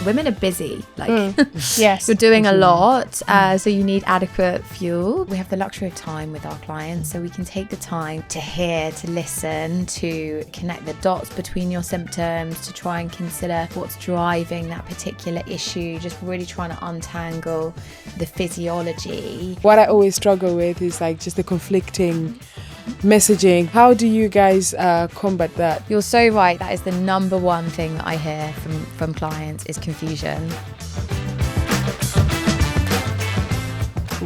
women are busy. Yes, you're doing a lot, so you need adequate fuel. We have the luxury of time with our clients, so we can take the time to hear, to listen, to connect the dots between your symptoms, to try and consider what's driving that particular issue, just really trying to untangle the physiology. What I always struggle with is just the conflicting messaging. How do you guys combat that? You're so right. That is the number one thing that I hear from clients is confusion.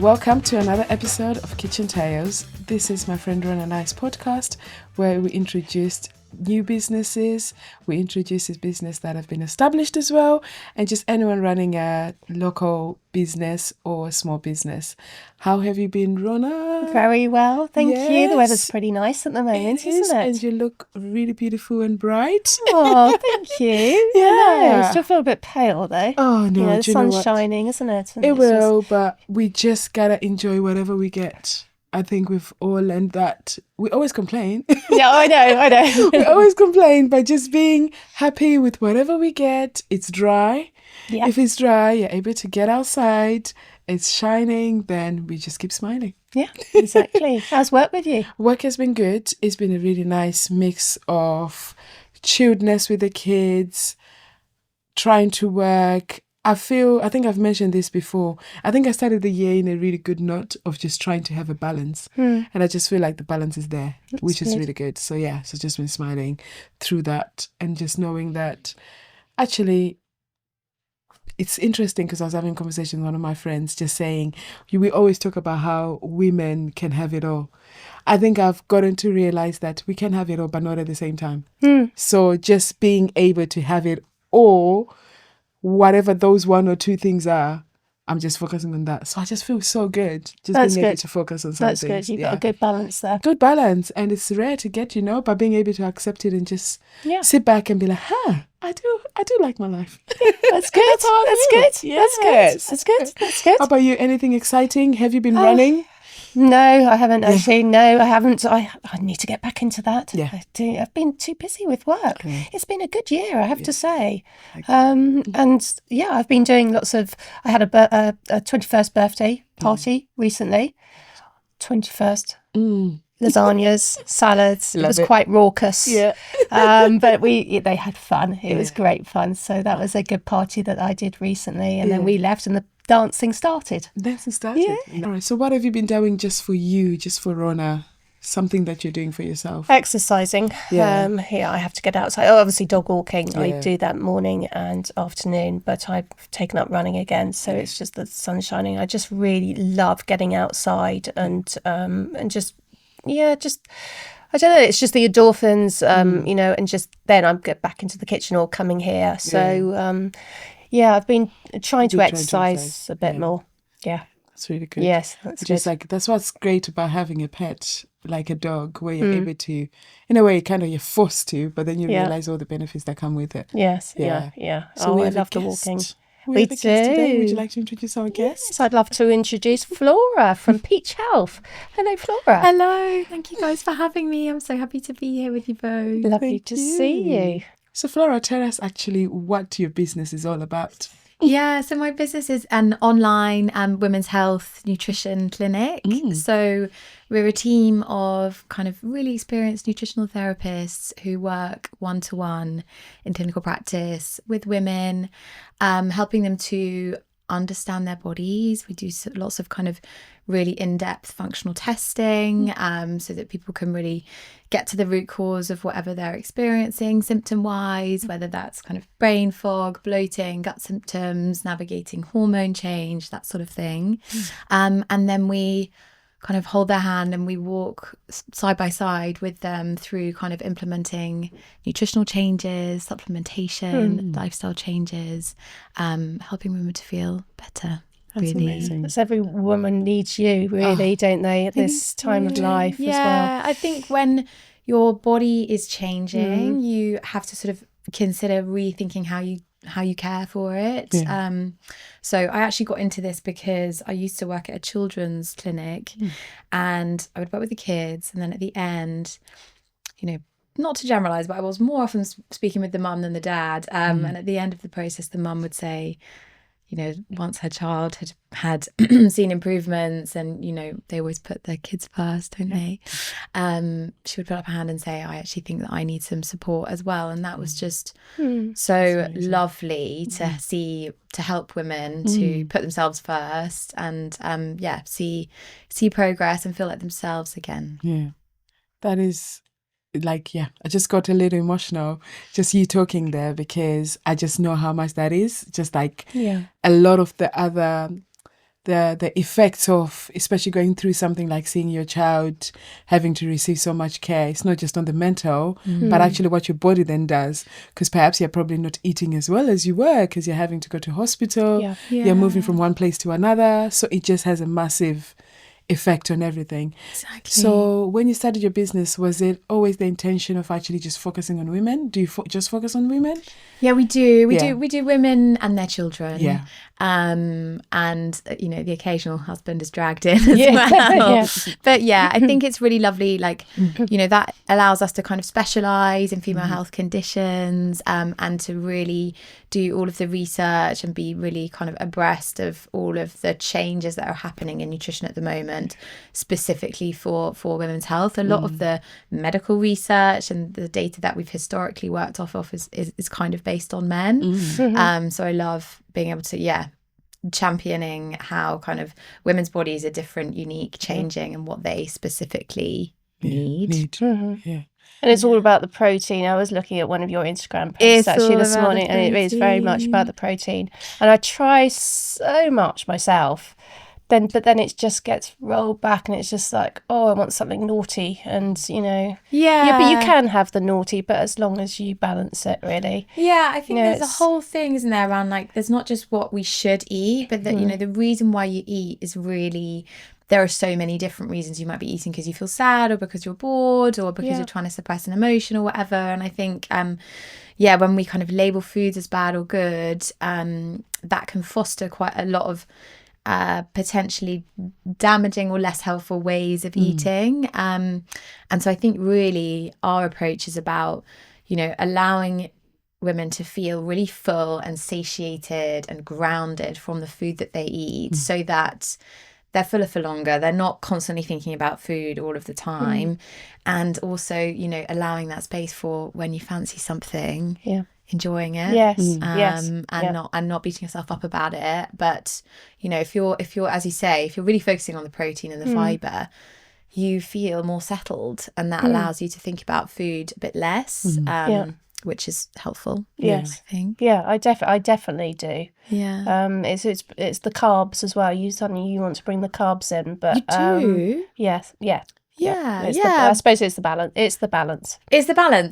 Welcome to another episode of Kitchen Tales. This is my friend Rhona and I's podcast where we introduced new businesses, we introduce this business that have been established as well, and just anyone running a local business or small business. How have you been, Rhona? Very well, thank you. The weather's pretty nice at the moment, isn't it? And you look really beautiful and bright. Oh, thank you. Yeah. I still feel a bit pale though. Oh no, the sun's shining, isn't it? And it will, but we just gotta enjoy whatever we get. I think we've all learned that. We always complain. Yeah, I know. We always complain, but just being happy with whatever we get. It's dry. Yeah. If it's dry, you're able to get outside. It's shining, then we just keep smiling. Yeah, exactly. How's work with you? Work has been good. It's been a really nice mix of chilledness with the kids, trying to work. I think I've mentioned this before. I think I started the year in a really good note of just trying to have a balance. And I just feel like the balance is there, which is really good. So yeah, so just been smiling through that and just knowing that actually it's interesting because I was having a conversation with one of my friends just saying, we always talk about how women can have it all. I think I've gotten to realize that we can have it all, but not at the same time. So just being able to have it all, whatever those one or two things are, I'm just focusing on that. So I just feel so good. Being able to focus on something. That's good. You've got a good balance there. Good balance. And it's rare to get, by being able to accept it and just sit back and be like, I do like my life. That's good. That's good. Yes. That's good. That's good. How about you? Anything exciting? Have you been running? No, I haven't actually. No, I haven't. I need to get back into that. Yeah. I've been too busy with work. It's been a good year, I have to say. And yeah, I've been doing lots of. I had a 21st birthday party recently. 21st. Lasagnas, salads. It was quite raucous. Yeah. But they had fun. It was great fun. So that was a good party that I did recently. And then we left and the dancing started. Yeah. All right. So what have you been doing just for you, just for Rhona? Something that you're doing for yourself? Exercising. I have to get outside. Oh, obviously dog walking. Yeah. I do that morning and afternoon, but I've taken up running again. So it's just the sun shining. I just really love getting outside and just I don't know, it's just the endorphins, and just then I get back into the kitchen or coming here. So, I've been trying to exercise a bit more. Yeah. That's really good. Yes, that's just good. That's what's great about having a pet, like a dog, where you're able to, in a way, you're forced to, but then you realise all the benefits that come with it. Yes, yeah. So I love the walking. We do. Today. Would you like to introduce our guest? Yes, I'd love to introduce Flora from Peach Health. Hello, Flora. Hello. Thank you guys for having me. I'm so happy to be here with you both. Lovely to see you. So Flora, tell us actually what your business is all about. Yeah, so my business is an online women's health nutrition clinic. So we're a team of kind of really experienced nutritional therapists who work one-to-one in clinical practice with women, helping them to understand their bodies. We do lots of kind of really in-depth functional testing so that people can really get to the root cause of whatever they're experiencing symptom-wise, whether that's kind of brain fog, bloating, gut symptoms, navigating hormone change, that sort of thing. And then we kind of hold their hand and we walk side by side with them through kind of implementing nutritional changes, supplementation, lifestyle changes, helping women to feel better. That's really amazing. Because every woman needs you, really, don't they, at this time of life as well? Yeah, I think when your body is changing, you have to sort of consider rethinking how you care for it. So I actually got into this because I used to work at a children's clinic and I would work with the kids, and then at the end, not to generalize, but I was more often speaking with the mum than the dad. And at the end of the process, the mum would say, you know, once her child had seen improvements, and, you know, they always put their kids first, don't they? She would put up her hand and say, I actually think that I need some support as well. And that was just so lovely to see, to help women to put themselves first and see progress and feel like themselves again. Yeah, that is like, I just got a little emotional just you talking there, because I just know how much that is. Just like a lot of the other the effects of, especially going through something like seeing your child having to receive so much care. It's not just on the mental, but actually what your body then does, because perhaps you're probably not eating as well as you were because you're having to go to hospital. You're moving from one place to another, so it just has a massive effect on everything. Exactly. So when you started your business, was it always the intention of actually just focusing on women? Do you just focus on women? Yeah, we do. We do women and their children. Yeah. And you know, the occasional husband is dragged in as well. But I think it's really lovely, like, you know, that allows us to kind of specialise in female health conditions, and to really do all of the research and be really kind of abreast of all of the changes that are happening in nutrition at the moment, specifically for women's health. A lot of the medical research and the data that we've historically worked off of is kind of based on men. So I love being able to championing how kind of women's bodies are different, unique, changing, and what they specifically need. And it's all about the protein. I was looking at one of your Instagram posts actually this morning, and it is very much about the protein. And I try so much myself, but then it just gets rolled back, and it's just like, oh, I want something naughty, and you know, but you can have the naughty, but as long as you balance it, really. I think there's a whole thing, isn't there, around like, there's not just what we should eat, but that you know, the reason why you eat is really, there are so many different reasons. You might be eating because you feel sad, or because you're bored, or because you're trying to suppress an emotion or whatever. And I think when we kind of label foods as bad or good, that can foster quite a lot of potentially damaging or less helpful ways of eating. And so I think really our approach is about, you know, allowing women to feel really full and satiated and grounded from the food that they eat, so that they're fuller for longer. They're not constantly thinking about food all of the time. And also, you know, allowing that space for when you fancy something, enjoying it, and not beating yourself up about it. But you know, if you're as you say, if you're really focusing on the protein and the fibre, you feel more settled, and that allows you to think about food a bit less, which is helpful. I think. I definitely do. It's the carbs as well. You want to bring the carbs in, but you do. I suppose it's the balance. It's the balance.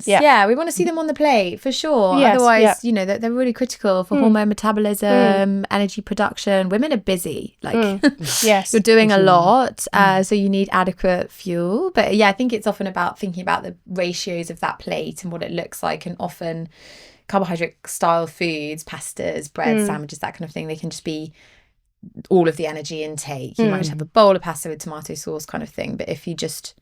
We want to see them on the plate for sure. Otherwise, you know, they're really critical for hormone metabolism, energy production. Women are busy, like you're doing a lot, so you need adequate fuel. But I think it's often about thinking about the ratios of that plate and what it looks like. And often carbohydrate style foods, pastas, bread, sandwiches, that kind of thing, they can just be all of the energy intake. You might just have a bowl of pasta with tomato sauce kind of thing, but if you just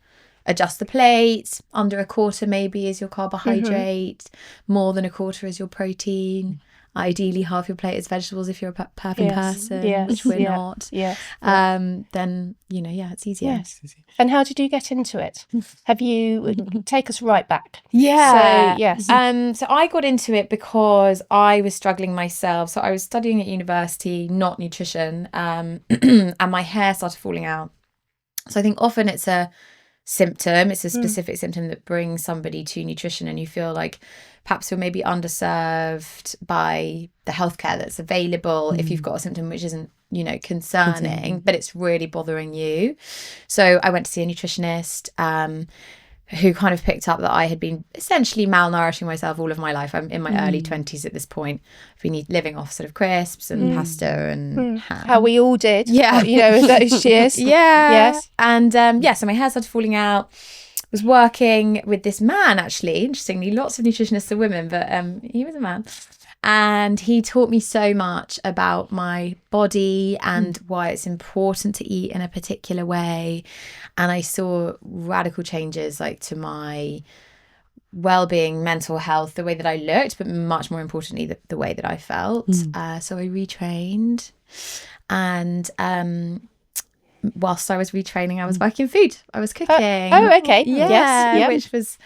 adjust the plate, under a quarter maybe is your carbohydrate, more than a quarter is your protein, ideally half your plate is vegetables if you're a perfect person, which we're not, then you know, it's easier. And how did you get into it? Have you take us right back? So I got into it because I was struggling myself. So I was studying at university, not nutrition, and my hair started falling out. So I think often it's a symptom, it's a specific symptom that brings somebody to nutrition, and you feel like perhaps you're maybe underserved by the healthcare that's available if you've got a symptom which isn't, you know, concerning, but it's really bothering you. So I went to see a nutritionist who kind of picked up that I had been essentially malnourishing myself all of my life. I'm in my early 20s at this point. I've been living off sort of crisps and pasta and ham. How we all did. You know, in those years. And so my hair started falling out. Was working with this man, actually, interestingly, lots of nutritionists are women, but he was a man. And he taught me so much about my body and why it's important to eat in a particular way. And I saw radical changes, like to my wellbeing, mental health, the way that I looked, but much more importantly, the way that I felt. So I retrained, and whilst I was retraining, I was working food. I was cooking. Okay. Yeah, Yes. Yep. which was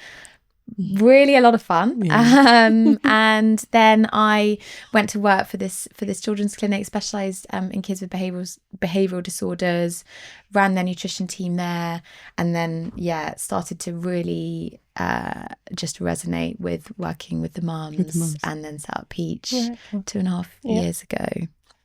really a lot of fun. And then I went to work for this children's clinic, specialised in kids with behavioural disorders, ran their nutrition team there, and then started to really just resonate with working with the mums, and then set up Peach 2.5 years ago.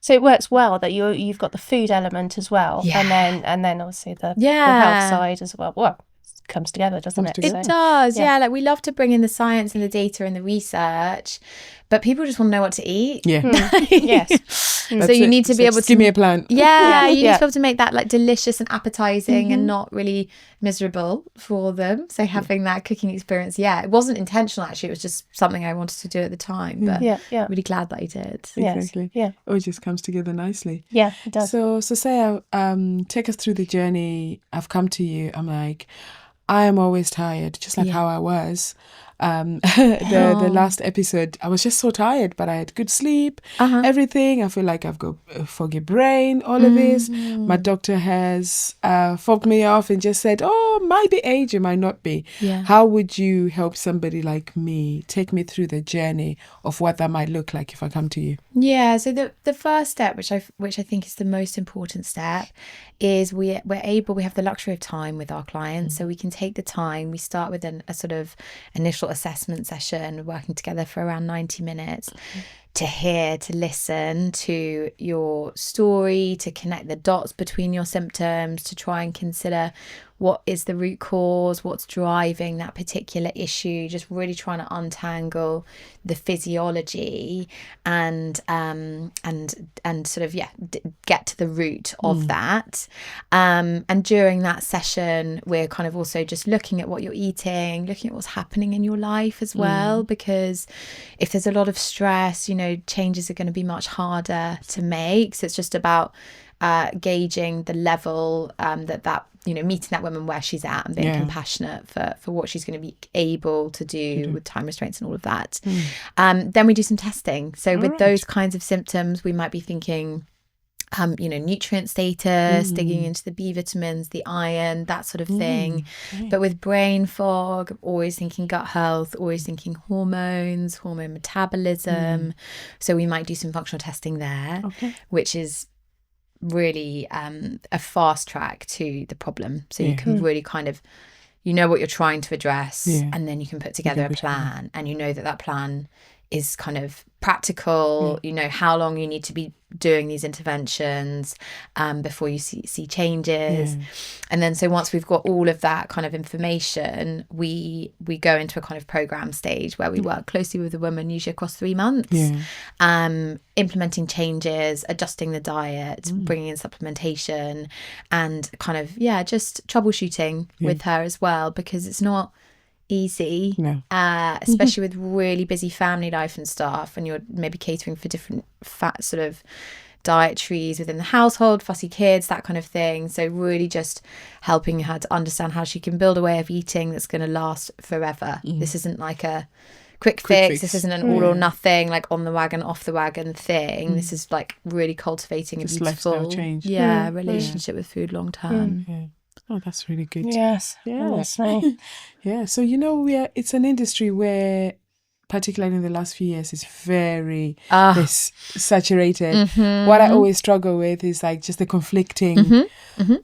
So it works well that you've got the food element as well, and then obviously the health side as well. Well, it comes together, doesn't it? It does, like we love to bring in the science and the data and the research, but people just want to know what to eat. Yes. So you need to be able to give me a plan. You need to be able to make that like delicious and appetizing and not really miserable for them. So having that cooking experience, it wasn't intentional actually. It was just something I wanted to do at the time. But really glad that I did. Exactly. Yes. Oh, it just comes together nicely. Yeah, it does. So Saya, take us through the journey. I've come to you. I'm like, I am always tired, just like how I was. The last episode, I was just so tired, but I had good sleep, everything. I feel like I've got a foggy brain, all of this. My doctor has fobbed me off and just said, oh, might be age, it might not be. How would you help somebody like me? Take me through the journey of what that might look like if I come to you. So the first step, which I think is the most important step, is we have the luxury of time with our clients, so we can take the time. We start with a sort of initial assessment session, working together for around 90 minutes to hear, to listen to your story, to connect the dots between your symptoms, to try and consider what is the root cause, what's driving that particular issue, just really trying to untangle the physiology and sort of get to the root of that. And during that session, we're kind of also just looking at what you're eating, looking at what's happening in your life as well, because if there's a lot of stress, changes are going to be much harder to make. So it's just about gauging the level that meeting that woman where she's at and being compassionate for what she's going to be able to do with time restraints and all of that. Then we do some testing. So with those kinds of symptoms, we might be thinking nutrient status, digging into the B vitamins, the iron, that sort of thing. But with brain fog, always thinking gut health, always thinking hormones, hormone metabolism. So we might do some functional testing there, which is really a fast track to the problem. So you can really kind of, what you're trying to address, and then you can put together a plan, and that plan is kind of practical. How long you need to be doing these interventions before you see changes. And then so once we've got all of that kind of information, we go into a kind of program stage where we work closely with the woman, usually across 3 months, implementing changes, adjusting the diet, bringing in supplementation, and kind of just troubleshooting with her as well, because it's not easy, especially with really busy family life and stuff, and you're maybe catering for different fat sort of dietaries within the household, fussy kids, that kind of thing. So really just helping her to understand how she can build a way of eating that's going to last forever. This isn't like a quick fix. This isn't an all or nothing, like on the wagon, off the wagon thing. This is like really cultivating a beautiful relationship with food long term. Oh, that's really good. Yes. Honestly. So it's an industry where, particularly in the last few years, is very saturated. What I always struggle with is like just the conflicting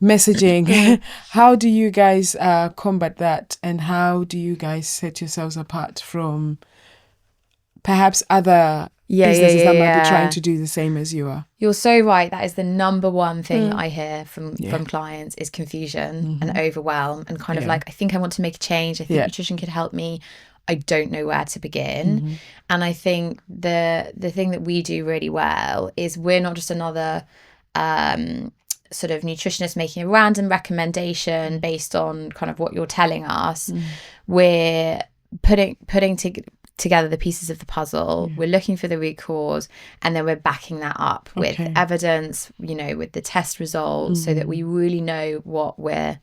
messaging. How do you guys combat that, and how do you guys set yourselves apart from perhaps other businesses that might be trying to do the same as you are? You're so right. That is the number one thing that I hear from clients is confusion and overwhelm, and kind of like, I think I want to make a change. I think nutrition could help me. I don't know where to begin. And I think the thing that we do really well is we're not just another sort of nutritionist making a random recommendation based on kind of what you're telling us. We're putting together the pieces of the puzzle. We're looking for the root cause, and then we're backing that up with evidence, with the test results, so that we really know what we're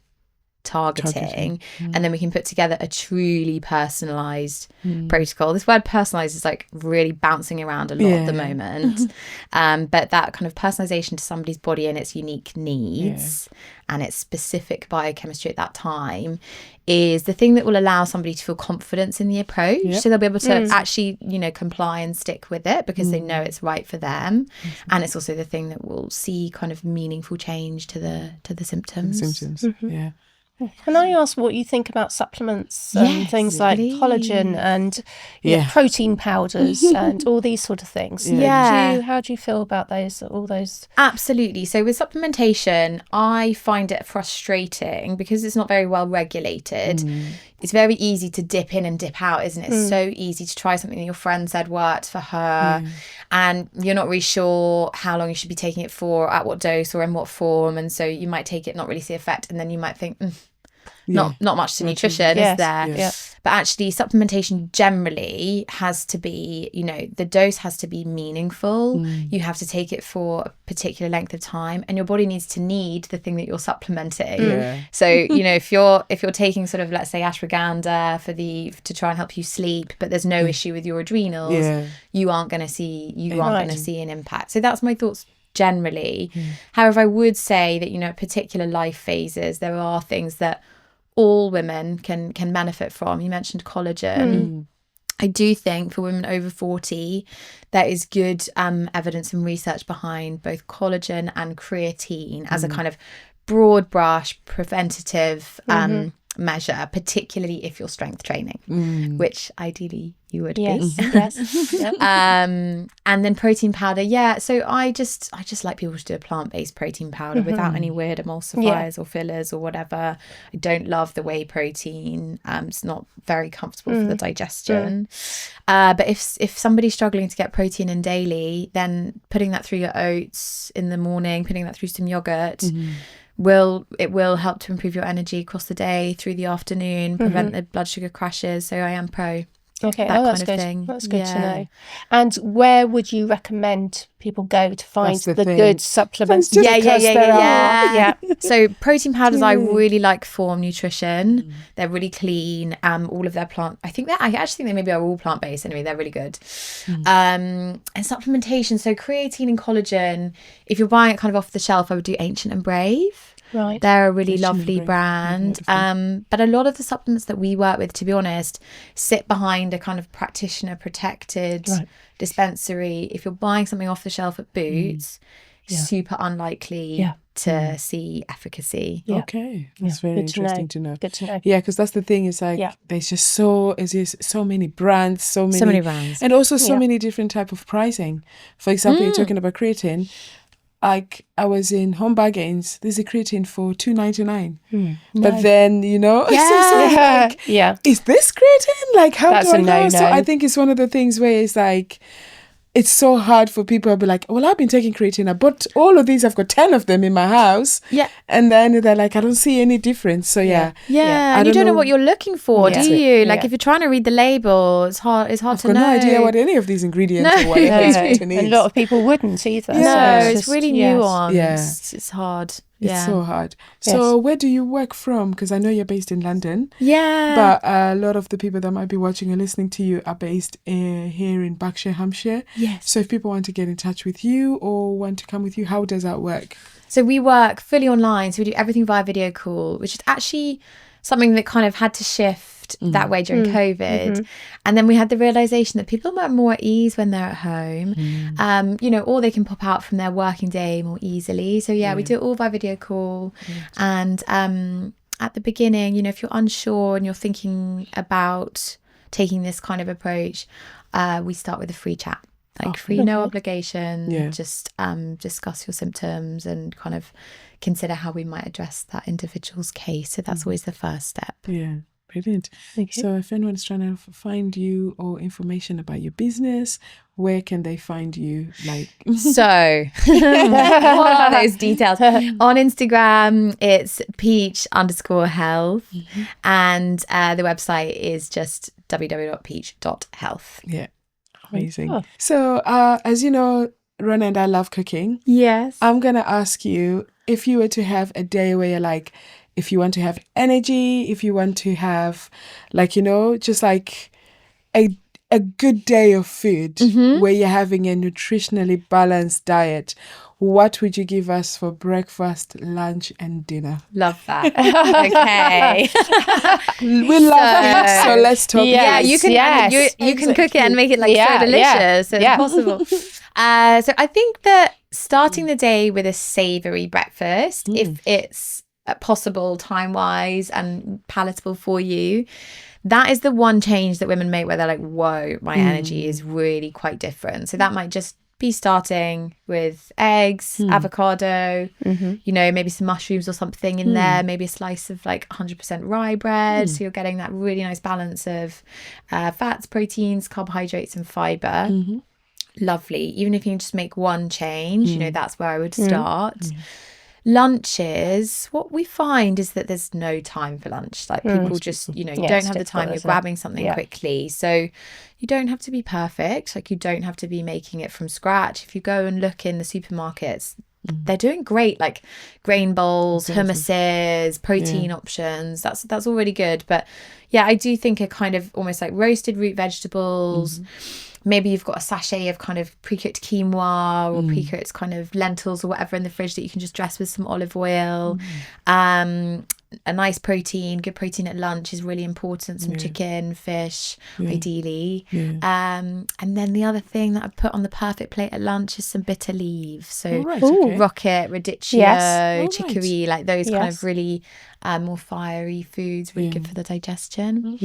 targeting. And then we can put together a truly personalised protocol. This word personalised is like really bouncing around a lot at the moment. But that kind of personalisation to somebody's body and its unique needs and its specific biochemistry at that time is the thing that will allow somebody to feel confidence in the approach. So they'll be able to actually, you know, comply and stick with it because they know it's right for them. And it's also the thing that will see kind of meaningful change to the symptoms. Yeah. Can I ask what you think about supplements and things like collagen and protein powders and all these sort of things? How do you feel about all those? Absolutely. So with supplementation, I find it frustrating because it's not very well regulated. It's very easy to dip in and dip out, isn't it? It's so easy to try something that your friend said worked for her and you're not really sure how long you should be taking it for, at what dose or in what form. And so you might take it, not really see effect. And then you might think, not much to nutrition, is there? But actually supplementation generally has to be, you know, the dose has to be meaningful. You have to take it for a particular length of time and your body needs to need the thing that you're supplementing. So, you know, if you're taking sort of, let's say, ashwagandha to try and help you sleep, but there's no issue with your adrenals, you aren't going to see an impact. So that's my thoughts generally. However, I would say that, you know, at particular life phases, there are things that all women can benefit from. You mentioned collagen. I do think for women over 40, there is good evidence and research behind both collagen and creatine as a kind of broad brush preventative measure, particularly if you're strength training, which ideally you would be. And then protein powder, so I just like people to do a plant-based protein powder without any weird emulsifiers or fillers or whatever. I don't love the whey protein. It's not very comfortable for the digestion. But if somebody's struggling to get protein in daily, then putting that through your oats in the morning, putting that through some yogurt, will help to improve your energy across the day, through the afternoon, prevent the blood sugar crashes. So I am pro that that's kind of good. thing. That's good to know. And where would you recommend people go to find the good supplements? So protein powders, I really like Form Nutrition. They're really clean. All of their I actually think they maybe are all plant-based anyway. They're really good. And supplementation, so creatine and collagen, if you're buying it kind of off the shelf, I would do Ancient and Brave. Right. They're a really lovely brand. But a lot of the supplements that we work with, to be honest, sit behind a kind of practitioner protected dispensary. If you're buying something off the shelf at Boots, super unlikely to see efficacy. Okay. That's very interesting to know. Good to know. Yeah, because that's the thing, is like there's just so many brands, so many brands. And also so many different type of pricing. For example, you're talking about creatine. Like I was in Home Bargains, there's a creatine for $2.99. But then, you know, is this creatine? Like, how do I know? So I think it's one of the things where it's like, it's so hard for people to be like, well, I've been taking creatine. I bought all of these. I've got 10 of them in my house. Yeah. And then they're like, I don't see any difference. So and you don't know what you're looking for, do you? Like if you're trying to read the label, it's hard to know. I've got no idea what any of these ingredients or whatever this creatine is. A lot of people wouldn't either. No, it's really nuanced. Yeah. It's hard. It's so hard. So where do you work from? Because I know you're based in London. Yeah. But a lot of the people that might be watching and listening to you are based here in Berkshire, Hampshire. Yes. So if people want to get in touch with you or want to come with you, how does that work? So we work fully online. So we do everything via video call, which is actually something that kind of had to shift that way during COVID. And then we had the realization that people are more at ease when they're at home, you know, or they can pop out from their working day more easily. So we do it all by video call. And at the beginning, you know, if you're unsure and you're thinking about taking this kind of approach, we start with a free chat. Like free, no obligation, just discuss your symptoms and kind of consider how we might address that individual's case. So that's always the first step. Yeah, brilliant. Okay. So if anyone's trying to find you or information about your business, where can they find you? Like, so what are those details? On Instagram, it's peach_health, and the website is just www.peach.health. Yeah. Amazing. So, as you know, Rhona and I love cooking. Yes. I'm going to ask you, if you were to have a day where you're like, if you want to have energy, if you want to have like, you know, just like a good day of food where you're having a nutritionally balanced diet, what would you give us for breakfast, lunch, and dinner? Love that. Okay. We love food, so let's talk. Yeah, you can you can cook it and make it like so delicious. So it's possible. So I think that starting the day with a savoury breakfast, if it's possible time-wise and palatable for you, that is the one change that women make where they're like, whoa, my energy is really quite different. So that might just be starting with eggs, avocado, you know, maybe some mushrooms or something in there, maybe a slice of like 100% rye bread. So you're getting that really nice balance of fats, proteins, carbohydrates and fibre. Lovely. Even if you can just make one change, you know, that's where I would start. Lunches, what we find is that there's no time for lunch. Like people just, you know, you don't have the time, you're grabbing something quickly. So you don't have to be perfect. Like you don't have to be making it from scratch. If you go and look in the supermarkets, they're doing great, like grain bowls, hummuses, protein options. That's all really good. But yeah, I do think a kind of almost like roasted root vegetables. Maybe you've got a sachet of kind of pre-cooked quinoa or pre-cooked kind of lentils or whatever in the fridge that you can just dress with some olive oil. A nice protein, good protein at lunch is really important. Some chicken, fish, ideally. And then the other thing that I put on the perfect plate at lunch is some bitter leaves. So rocket, radicchio, chicory, like those kind of really more fiery foods, really good for the digestion.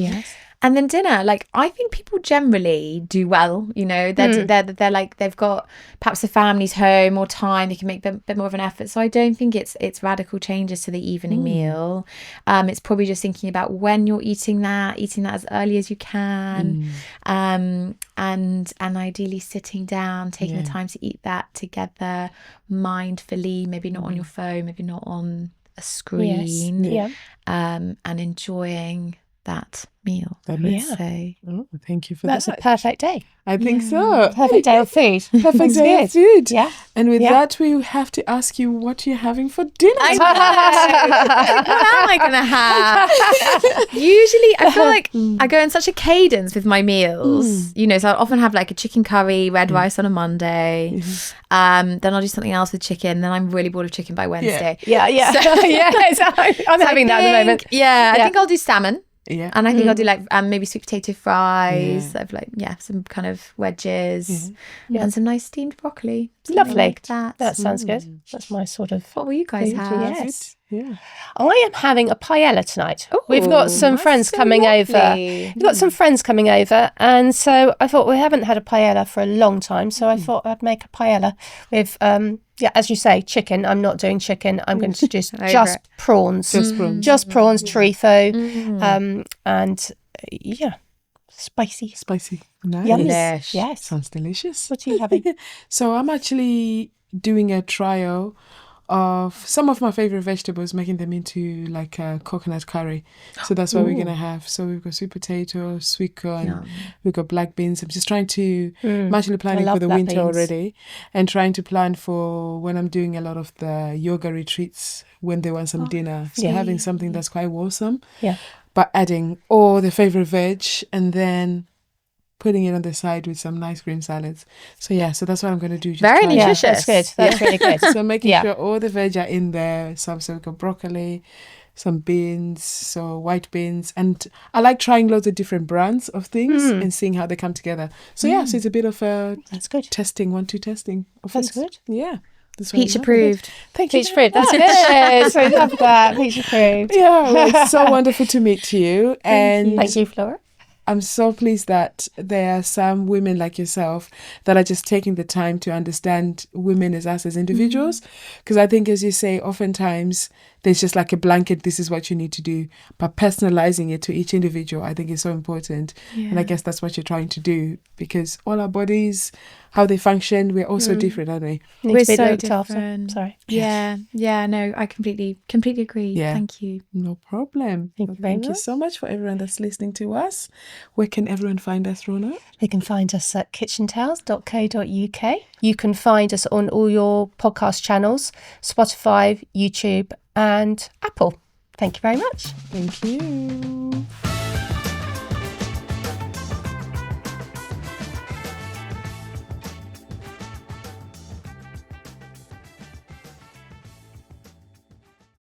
And then dinner, like I think people generally do well, you know, they're like, they've got perhaps the family's home or time, they can make a bit more of an effort. So I don't think it's radical changes to the evening meal. It's probably just thinking about when you're eating that as early as you can. And ideally sitting down, taking the time to eat that together mindfully, maybe not on your phone, maybe not on a screen, and enjoying that meal. Say. Oh, thank you for that. That's a perfect day. I think so. Perfect day of food. Perfect day of food. Yeah. And with that, we have to ask you what you're having for dinner. I know. What am I going to have? Usually, I feel like I go in such a cadence with my meals. You know, so I'll often have like a chicken curry, red rice on a Monday. Then I'll do something else with chicken. Then I'm really bored of chicken by Wednesday. So, I'm having that at the moment. I think I'll do salmon. Yeah. And I think I'll do like maybe sweet potato fries. I've like some kind of wedges and some nice steamed broccoli. Lovely. Like that. That sounds good. That's my sort of. What will you guys have? Yes. Yeah. I am having a paella tonight. Ooh, We've got some friends coming over. We've got some friends coming over, and so I thought we haven't had a paella for a long time, so I thought I'd make a paella with as you say, chicken. I'm not doing chicken. I'm going to do just prawns. Just prawns, chorizo, and spicy. Nice. Yummy. Yes. Sounds delicious. What are you having? So I'm actually doing a trial of some of my favorite vegetables, making them into like a coconut curry. So that's what we're gonna have. So we've got sweet potato, sweet corn, we've got black beans. I'm just trying to I'm actually planning for the winter already, and trying to plan for when I'm doing a lot of the yoga retreats when they want some dinner. So having something that's quite wholesome, but adding all the favorite veg and then putting it on the side with some nice green salads. So that's what I'm going to do. Very nutritious. That's good. That's really good. So making sure all the veg are in there. So we've got broccoli, some beans, so white beans. And I like trying loads of different brands of things and seeing how they come together. So so it's a bit of a testing, 1-2 testing. That's good. Yeah. Peach approved. Thank you. Peach approved. That's good. So I love that. Peach approved. Yeah, well, it's so wonderful to meet you. And thank you, Flora. I'm so pleased that there are some women like yourself that are just taking the time to understand women as us as individuals. Because I think, as you say, oftentimes there's just like a blanket, this is what you need to do. But personalizing it to each individual, I think is so important. Yeah. And I guess that's what you're trying to do, because all our bodies, how they function, we're all so different, aren't we? We're so different. Sorry. Yeah, no, I completely agree. Yeah. Thank you. No problem. Thank you so much for everyone that's listening to us. Where can everyone find us, Rhona? They can find us at kitchentales.co.uk. You can find us on all your podcast channels, Spotify, YouTube and Apple. Thank you very much. Thank you.